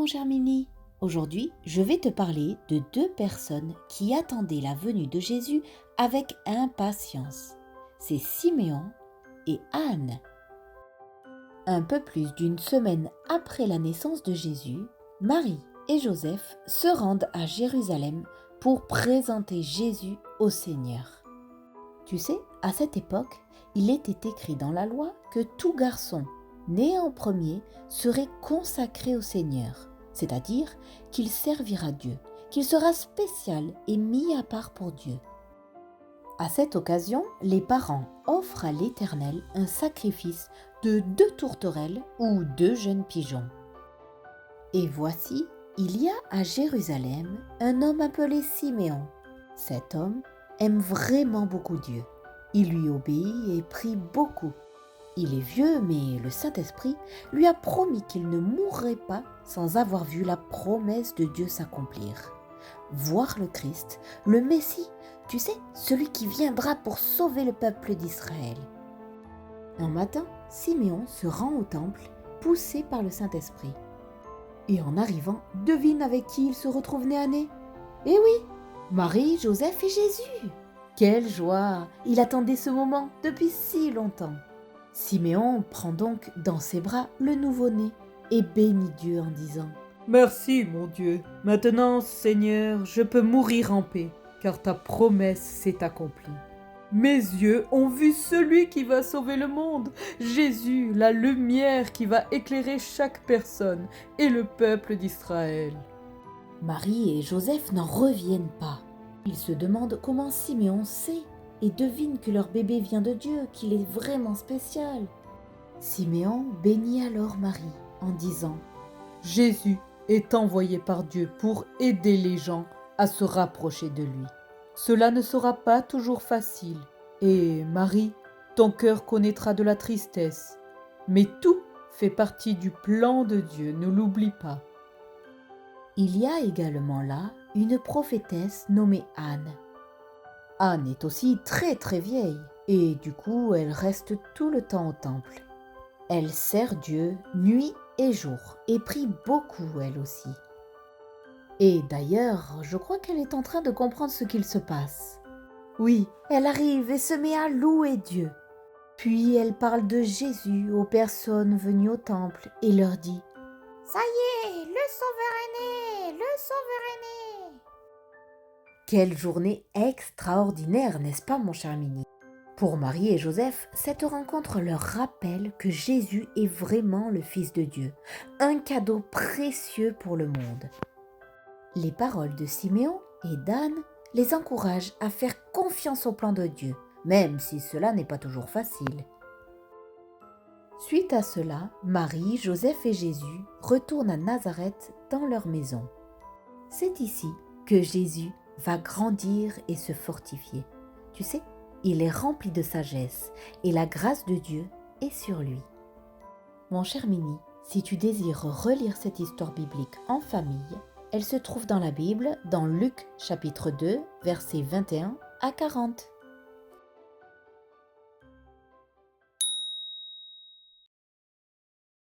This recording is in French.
mon cher Mini. Aujourd'hui, je vais te parler de deux personnes qui attendaient la venue de Jésus avec impatience. C'est Siméon et Anne. Un peu plus d'une semaine après la naissance de Jésus, Marie et Joseph se rendent à Jérusalem pour présenter Jésus au Seigneur. Tu sais, à cette époque, il était écrit dans la loi que tout garçon né en premier serait consacré au Seigneur, c'est-à-dire qu'il servira Dieu, qu'il sera spécial et mis à part pour Dieu. À cette occasion, les parents offrent à l'Éternel un sacrifice de 2 tourterelles ou 2 jeunes pigeons. Et voici, il y a à Jérusalem un homme appelé Siméon. Cet homme aime vraiment beaucoup Dieu. Il lui obéit et prie beaucoup. Il est vieux, mais le Saint-Esprit lui a promis qu'il ne mourrait pas sans avoir vu la promesse de Dieu s'accomplir. Voir le Christ, le Messie, tu sais, celui qui viendra pour sauver le peuple d'Israël. Un matin, Siméon se rend au temple, poussé par le Saint-Esprit. Et en arrivant, devine avec qui il se retrouve nez à nez. Eh oui, Marie, Joseph et Jésus. Quelle joie! Il attendait ce moment depuis si longtemps. Siméon prend donc dans ses bras le nouveau-né et bénit Dieu en disant « Merci, mon Dieu. Maintenant, Seigneur, je peux mourir en paix, car ta promesse s'est accomplie. Mes yeux ont vu celui qui va sauver le monde, Jésus, la lumière qui va éclairer chaque personne et le peuple d'Israël. » Marie et Joseph n'en reviennent pas. Ils se demandent comment Siméon sait et devinent que leur bébé vient de Dieu, qu'il est vraiment spécial. Siméon bénit alors Marie en disant « Jésus est envoyé par Dieu pour aider les gens à se rapprocher de lui. Cela ne sera pas toujours facile. Et Marie, ton cœur connaîtra de la tristesse. Mais tout fait partie du plan de Dieu, ne l'oublie pas. » Il y a également là une prophétesse nommée Anne. Anne est aussi très vieille et du coup elle reste tout le temps au temple. Elle sert Dieu nuit et jour et prie beaucoup elle aussi. Et d'ailleurs, je crois qu'elle est en train de comprendre ce qu'il se passe. Oui, elle arrive et se met à louer Dieu. Puis elle parle de Jésus aux personnes venues au temple et leur dit « Ça y est, le Sauveur est né, le Sauveur est né !» Quelle journée extraordinaire, n'est-ce pas mon cher Mini? Pour Marie et Joseph, cette rencontre leur rappelle que Jésus est vraiment le Fils de Dieu, un cadeau précieux pour le monde. Les paroles de Siméon et d'Anne les encouragent à faire confiance au plan de Dieu, même si cela n'est pas toujours facile. Suite à cela, Marie, Joseph et Jésus retournent à Nazareth dans leur maison. C'est ici que Jésus va grandir et se fortifier. Tu sais, il est rempli de sagesse et la grâce de Dieu est sur lui. Mon cher Mini, si tu désires relire cette histoire biblique en famille, elle se trouve dans la Bible, dans Luc chapitre 2, versets 21 à 40.